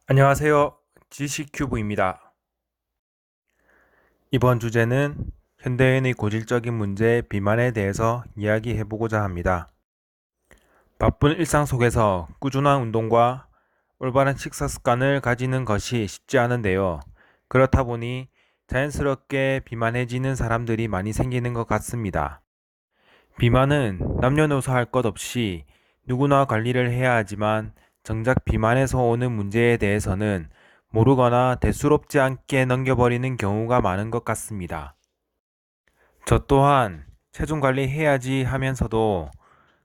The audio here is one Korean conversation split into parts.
안녕하세요. 지식큐브입니다. 이번 주제는 현대인의 고질적인 문제 비만에 대해서 이야기해보고자 합니다. 바쁜 일상 속에서 꾸준한 운동과 올바른 식사 습관을 가지는 것이 쉽지 않은데요. 그렇다 보니 자연스럽게 비만해지는 사람들이 많이 생기는 것 같습니다. 비만은 남녀노소 할 것 없이 누구나 관리를 해야 하지만 정작 비만에서 오는 문제에 대해서는 모르거나 대수롭지 않게 넘겨버리는 경우가 많은 것 같습니다. 저 또한 체중 관리해야지 하면서도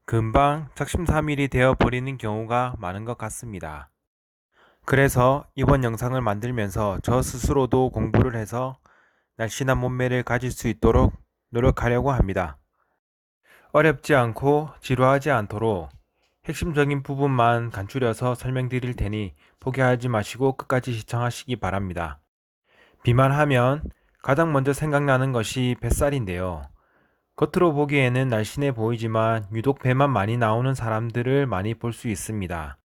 금방 작심삼일이 되어 버리는 경우가 많은 것 같습니다. 그래서 이번 영상을 만들면서 저 스스로도 공부를 해서 날씬한 몸매를 가질 수 있도록 노력하려고 합니다. 어렵지 않고 지루하지 않도록 핵심적인 부분만 간추려서 설명드릴 테니 포기하지 마시고 끝까지 시청하시기 바랍니다. 비만하면 가장 먼저 생각나는 것이 뱃살인데요. 겉으로 보기에는 날씬해 보이지만 유독 배만 많이 나오는 사람들을 많이 볼 수 있습니다.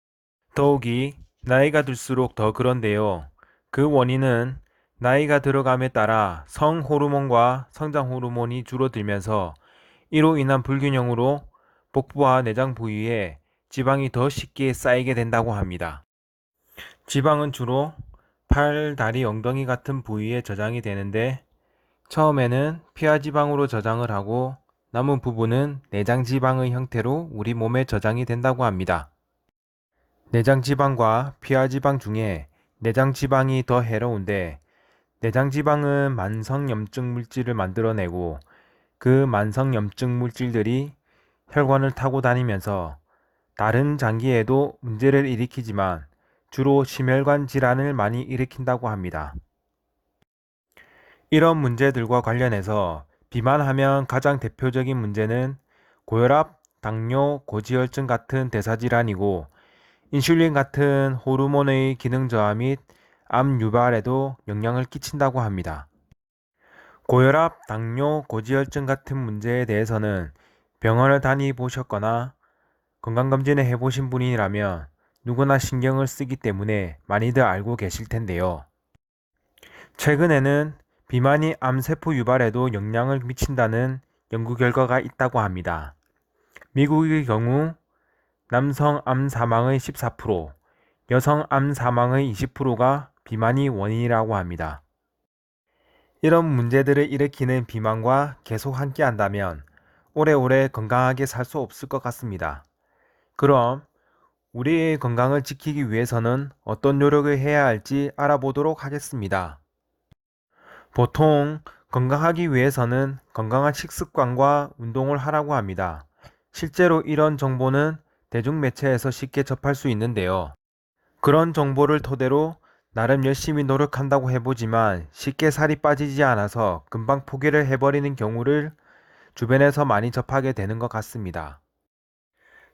더욱이 나이가 들수록 더 그런데요. 그 원인은 나이가 들어감에 따라 성 호르몬과 성장 호르몬이 줄어들면서 이로 인한 불균형으로 복부와 내장 부위에 지방이 더 쉽게 쌓이게 된다고 합니다. 지방은 주로 팔, 다리, 엉덩이 같은 부위에 저장이 되는데 처음에는 피하 지방으로 저장을 하고 남은 부분은 내장 지방의 형태로 우리 몸에 저장이 된다고 합니다. 내장 지방과 피하 지방 중에 내장 지방이 더 해로운데 내장 지방은 만성 염증 물질을 만들어내고 그 만성 염증 물질들이 혈관을 타고 다니면서 다른 장기에도 문제를 일으키지만 주로 심혈관 질환을 많이 일으킨다고 합니다. 이런 문제들과 관련해서 비만하면 가장 대표적인 문제는 고혈압, 당뇨, 고지혈증 같은 대사질환이고 인슐린 같은 호르몬의 기능 저하 및 암 유발에도 영향을 끼친다고 합니다. 고혈압, 당뇨, 고지혈증 같은 문제에 대해서는 병원을 다니보셨거나 건강검진을 해보신 분이라면 누구나 신경을 쓰기 때문에 많이들 알고 계실 텐데요. 최근에는 비만이 암세포 유발에도 영향을 미친다는 연구 결과가 있다고 합니다. 미국의 경우 남성 암 사망의 14%, 여성 암 사망의 20%가 비만이 원인이라고 합니다. 이런 문제들을 일으키는 비만과 계속 함께 한다면 오래오래 건강하게 살 수 없을 것 같습니다. 그럼 우리의 건강을 지키기 위해서는 어떤 노력을 해야 할지 알아보도록 하겠습니다. 보통 건강하기 위해서는 건강한 식습관과 운동을 하라고 합니다. 실제로 이런 정보는 대중매체에서 쉽게 접할 수 있는데요. 그런 정보를 토대로 나름 열심히 노력한다고 해보지만 쉽게 살이 빠지지 않아서 금방 포기를 해버리는 경우를 주변에서 많이 접하게 되는 것 같습니다.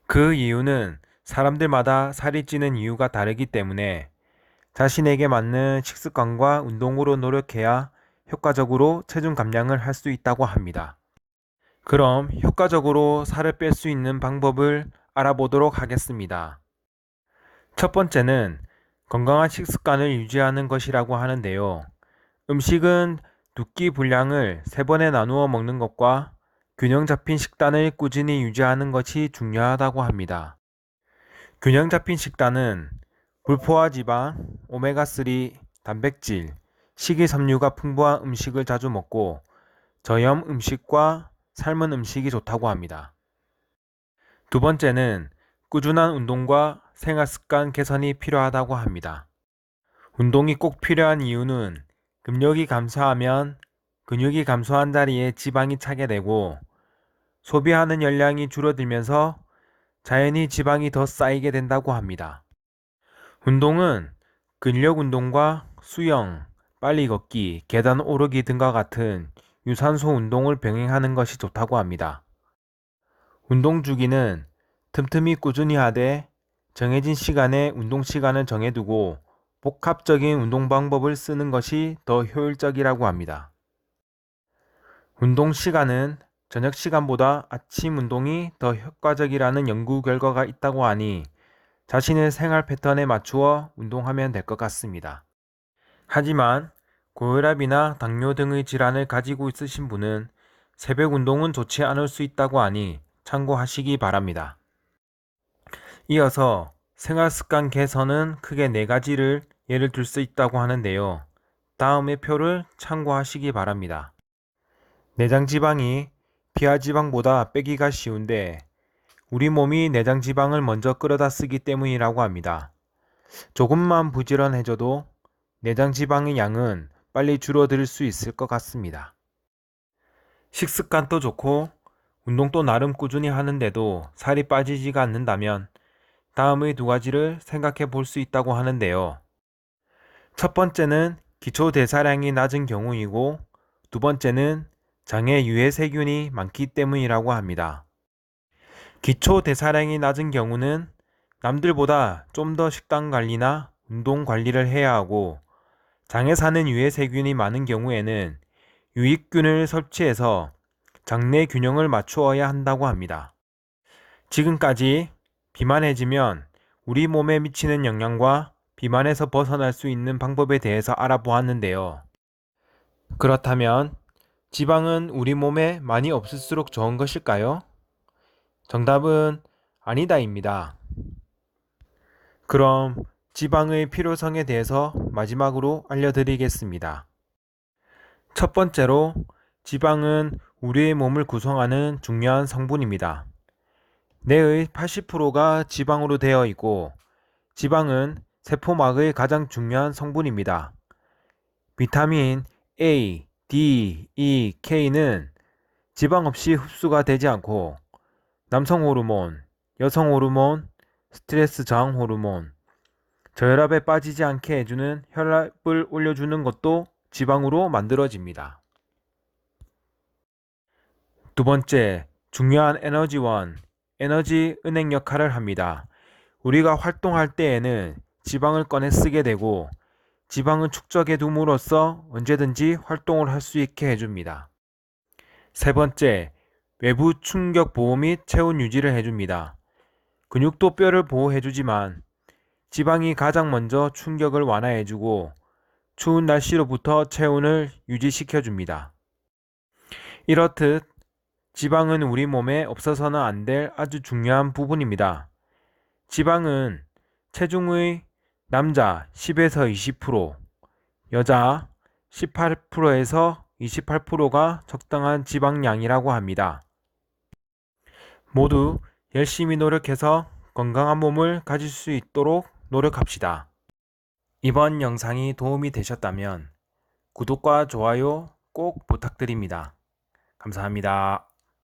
그 이유는 사람들마다 살이 찌는 이유가 다르기 때문에 자신에게 맞는 식습관과 운동으로 노력해야 효과적으로 체중 감량을 할 수 있다고 합니다. 그럼 효과적으로 살을 뺄 수 있는 방법을 알아보도록 하겠습니다. 첫 번째는 건강한 식습관을 유지하는 것이라고 하는데요. 음식은 두 끼 분량을 3번에 나누어 먹는 것과 균형 잡힌 식단을 꾸준히 유지하는 것이 중요하다고 합니다. 균형 잡힌 식단은 불포화 지방, 오메가3, 단백질, 식이섬유가 풍부한 음식을 자주 먹고 저염 음식과 삶은 음식이 좋다고 합니다. 두 번째는 꾸준한 운동과 생활 습관 개선이 필요하다고 합니다. 운동이 꼭 필요한 이유는 근력이 감소하면 근육이 감소한 자리에 지방이 차게 되고 소비하는 열량이 줄어들면서 자연히 지방이 더 쌓이게 된다고 합니다. 운동은 근력 운동과 수영, 빨리 걷기, 계단 오르기 등과 같은 유산소 운동을 병행하는 것이 좋다고 합니다. 운동 주기는 틈틈이 꾸준히 하되 정해진 시간에 운동 시간을 정해두고 복합적인 운동 방법을 쓰는 것이 더 효율적이라고 합니다. 운동 시간은 저녁 시간보다 아침 운동이 더 효과적이라는 연구 결과가 있다고 하니 자신의 생활 패턴에 맞추어 운동하면 될 것 같습니다. 하지만 고혈압이나 당뇨 등의 질환을 가지고 있으신 분은 새벽 운동은 좋지 않을 수 있다고 하니 참고하시기 바랍니다. 이어서 생활습관 개선은 크게 4가지를 예를 들 수 있다고 하는데요. 다음의 표를 참고하시기 바랍니다. 내장지방이 피하지방보다 빼기가 쉬운데 우리 몸이 내장지방을 먼저 끌어다 쓰기 때문이라고 합니다. 조금만 부지런해져도 내장지방의 양은 빨리 줄어들 수 있을 것 같습니다. 식습관도 좋고 운동도 나름 꾸준히 하는데도 살이 빠지지가 않는다면 다음의 2가지를 생각해 볼 수 있다고 하는데요. 첫 번째는 기초 대사량이 낮은 경우이고, 2번째는 장에 유해 세균이 많기 때문이라고 합니다. 기초 대사량이 낮은 경우는 남들보다 좀 더 식단 관리나 운동 관리를 해야 하고, 장에 사는 유해 세균이 많은 경우에는 유익균을 섭취해서 장내 균형을 맞추어야 한다고 합니다. 지금까지 비만해지면 우리 몸에 미치는 영향과 비만에서 벗어날 수 있는 방법에 대해서 알아보았는데요. 그렇다면 지방은 우리 몸에 많이 없을수록 좋은 것일까요? 정답은 아니다입니다. 그럼 지방의 필요성에 대해서 마지막으로 알려드리겠습니다. 첫 번째로 지방은 우리의 몸을 구성하는 중요한 성분입니다. 뇌의 80%가 지방으로 되어 있고, 지방은 세포막의 가장 중요한 성분입니다. 비타민 A, D, E, K는 지방 없이 흡수가 되지 않고 남성 호르몬, 여성 호르몬, 스트레스 저항 호르몬, 저혈압에 빠지지 않게 해주는 혈압을 올려주는 것도 지방으로 만들어집니다. 2번째, 중요한 에너지원, 에너지 은행 역할을 합니다. 우리가 활동할 때에는 지방을 꺼내 쓰게 되고, 지방은 축적해 둠으로써 언제든지 활동을 할 수 있게 해줍니다. 3번째, 외부 충격 보호 및 체온 유지를 해줍니다. 근육도 뼈를 보호해주지만 지방이 가장 먼저 충격을 완화해주고 추운 날씨로부터 체온을 유지시켜줍니다. 이렇듯 지방은 우리 몸에 없어서는 안 될 아주 중요한 부분입니다. 지방은 체중의 남자 10에서 20%, 여자 18%에서 28%가 적당한 지방량이라고 합니다. 모두 열심히 노력해서 건강한 몸을 가질 수 있도록 노력합시다. 이번 영상이 도움이 되셨다면 구독과 좋아요 꼭 부탁드립니다. 감사합니다.